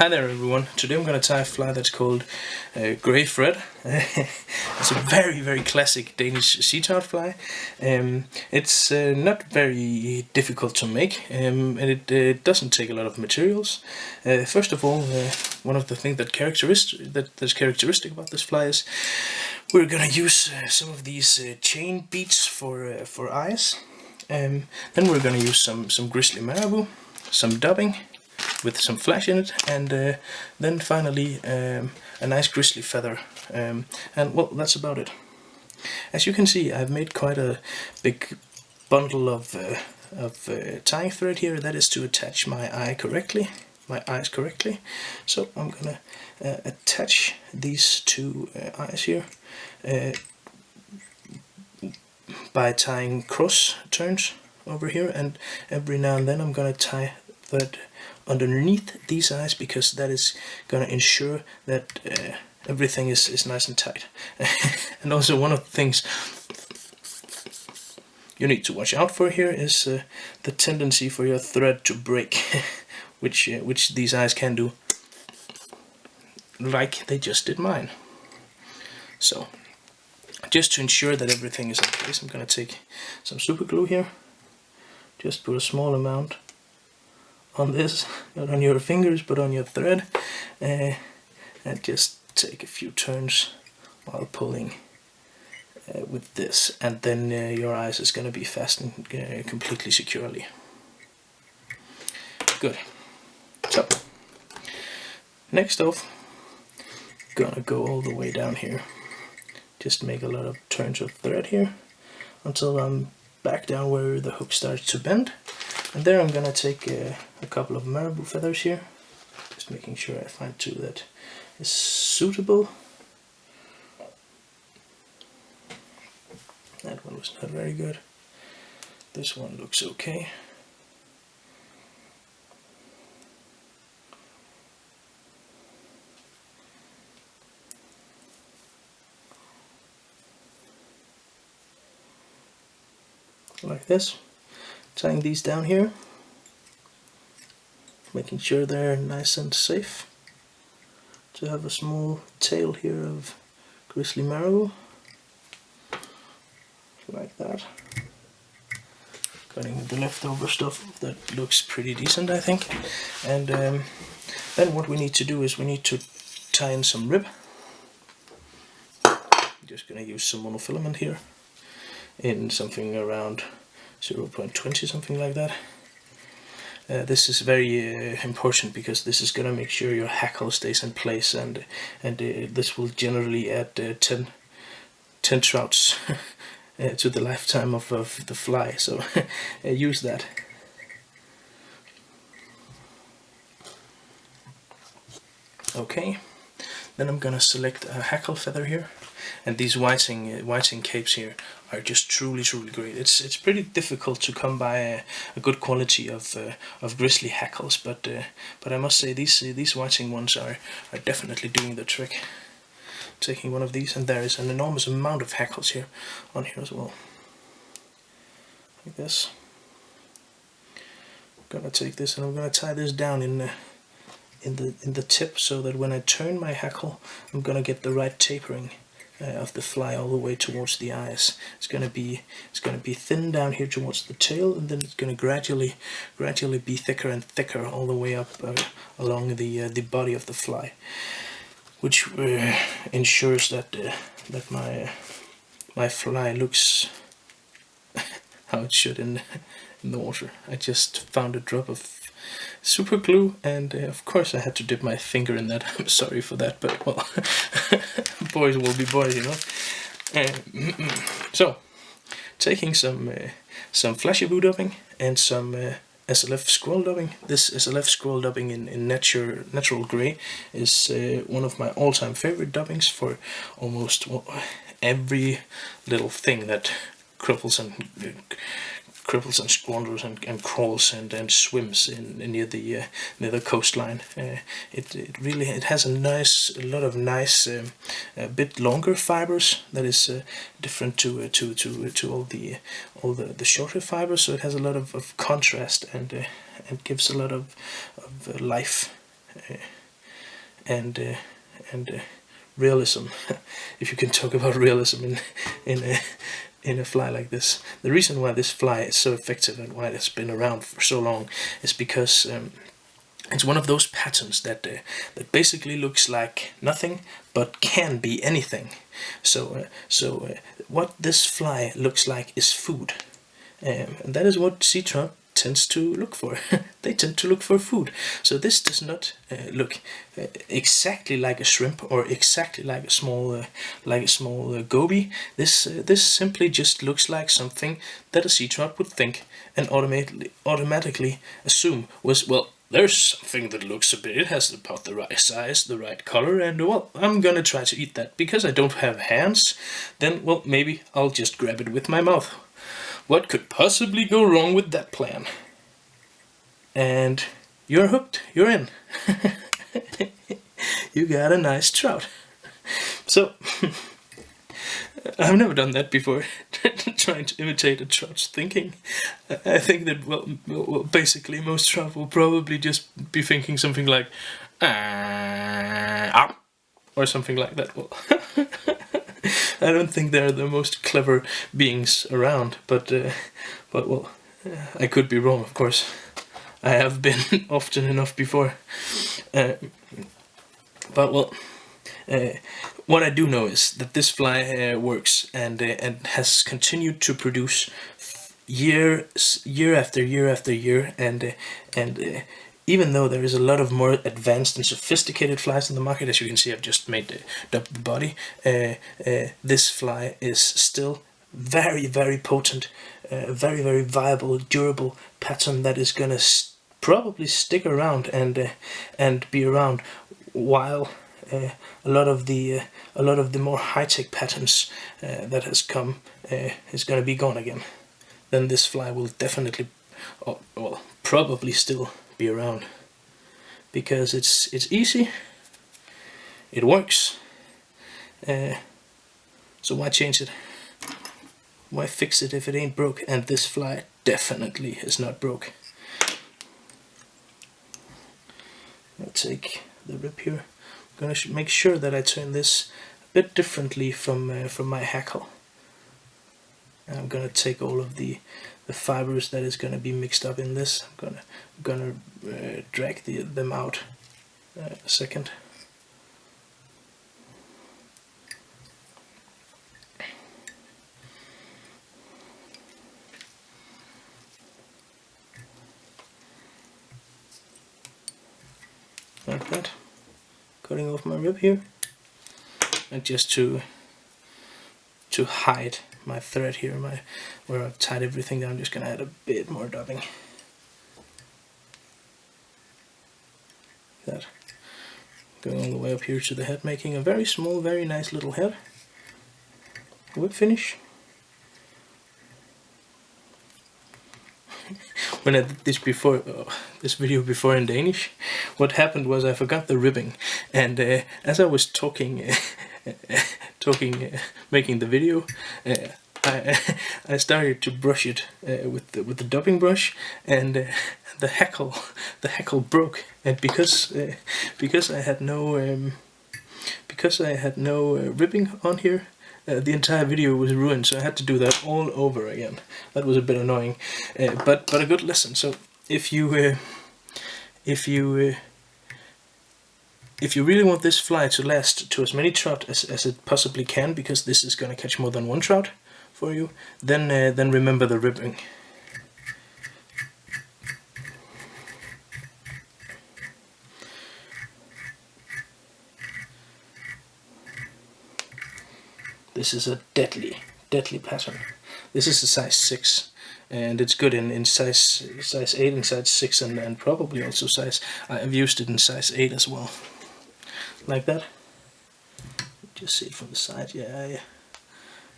Hi there everyone, today I'm going to tie a fly that's called grey thread. It's a very classic Danish seatrout fly. It's not very difficult to make, and it doesn't take a lot of materials. First of all, one of the things that's characteristic about this fly is we're going to use some of these chain beads for eyes. Then we're going to use some grizzly marabou, some dubbing with some flash in it, and then finally a nice grizzly feather, and well, that's about it. As you can see, I've made quite a big bundle of tying thread here. That is to attach my eyes correctly. So I'm gonna attach these two eyes here by tying cross turns over here, and every now and then I'm gonna tie thread underneath these eyes, because that is going to ensure that everything is nice and tight. And also, one of the things you need to watch out for here is the tendency for your thread to break, which these eyes can do, like they just did mine. So just to ensure that everything is in place, I'm going to take some super glue here, just put a small amount on this, not on your fingers but on your thread, and just take a few turns while pulling with this, and then your eyes is going to be fastened completely securely. Good. So next off, gonna go all the way down here, just make a lot of turns of thread here until I'm back down where the hook starts to bend. And there I'm gonna take a couple of marabou feathers here, just making sure I find two that is suitable. That one was not very good. This one looks okay. Like this. Tying these down here, making sure they're nice and safe. To have a small tail here of grizzly marabou, like that. Cutting the leftover stuff, that looks pretty decent, I think. And then what we need to do is we need to tie in some rib. I'm just gonna use some monofilament here in something around 0.20, something like that. This is very important, because this is going to make sure your hackle stays in place, and this will generally add 10 trouts to the lifetime of the fly, so use that. Okay, then I'm gonna select a hackle feather here, and these whiting capes here are just truly great. It's pretty difficult to come by a good quality of grizzly hackles, but I must say these whiting ones are definitely doing the trick. Taking one of these, and there is an enormous amount of hackles here on here as well, like this. I'm gonna take this and I'm gonna tie this down in the tip, so that when I turn my hackle, I'm gonna get the right tapering of the fly all the way towards the eyes. It's gonna be thin down here towards the tail, and then it's gonna gradually be thicker and thicker all the way up along the body of the fly, which ensures that my fly looks how it should in the water. I just found a drop of super glue, and of course I had to dip my finger in that. I'm sorry for that, but well, boys will be boys, you know. So taking some flashy blue dubbing and some SLF scroll dubbing. This SLF scroll dubbing in natural grey is one of my all-time favorite dubbings for almost every little thing that cripples and squanders and crawls and swims near the coastline. It really has a lot of nice a bit longer fibers that is different to all the shorter fibers. So it has a lot of contrast and gives a lot of life and realism, if you can talk about realism in a fly like this. The reason why this fly is so effective and why it's been around for so long is because it's one of those patterns that basically looks like nothing but can be anything. So what this fly looks like is food, and that is what sea trout tends to look for. They tend to look for food. So this does not look exactly like a shrimp or exactly like a small goby. This simply just looks like something that a sea trout would think and automatically assume was, well, there's something that looks a bit, it has about the right size, the right color, and well, I'm gonna try to eat that. Because I don't have hands, then, well, maybe I'll just grab it with my mouth. What could possibly go wrong with that plan? And you're hooked, you're in. You got a nice trout. So, I've never done that before, trying to imitate a trout's thinking. I think that, well, basically most trout will probably just be thinking something like, or something like that. Well, I don't think they're the most clever beings around, but well, I could be wrong, of course. I have been often enough before. But well, what I do know is that this fly works and has continued to produce year after year after year, and even though there is a lot of more advanced and sophisticated flies in the market, as you can see, I've just made double the body. This fly is still very, very potent, very, very viable, durable pattern that is gonna probably stick around and be around while a lot of the more high-tech patterns that has come is gonna be gone again. Then this fly will definitely, well, probably still be around, because it's easy, it works, so why change it? Why fix it if it ain't broke? And this fly definitely is not broke. I'll take the rib here. I'm gonna make sure that I turn this a bit differently from my hackle. And I'm gonna take all of the fibers that is gonna be mixed up in this. I'm gonna drag them out a second. Like that. Cutting off my rib here, and just to hide my thread here, where I've tied everything down, I'm just gonna add a bit more dubbing. That. Going all the way up here to the head, making a very small, very nice little head. Whip finish. When I did this before, this video before in Danish, what happened was I forgot the ribbing, and as I was talking, making the video, I started to brush it with the dubbing brush, and the hackle broke, and because I had no ribbing on here, the entire video was ruined, so I had to do that all over again. That was a bit annoying, but a good lesson. So if you really want this fly to last to as many trout as it possibly can, because this is going to catch more than one trout for you, then remember the ribbing. This is a deadly pattern. This is a size 6, and it's good in size 8 and size 6, and probably also size, I've used it in size 8 as well. Like that. Just see it from the side, yeah.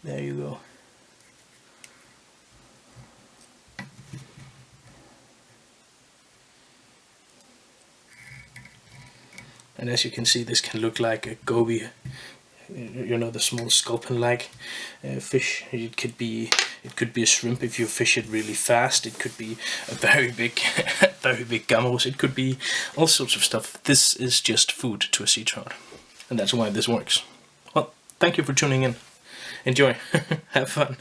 There you go. And as you can see, this can look like a goby you know, the small sculpin-like fish. It could be a shrimp if you fish it really fast. It could be a very big very big gammarus. It could be all sorts of stuff. This is just food to a sea trout, and that's why this works. Well, thank you for tuning in. Enjoy. Have fun.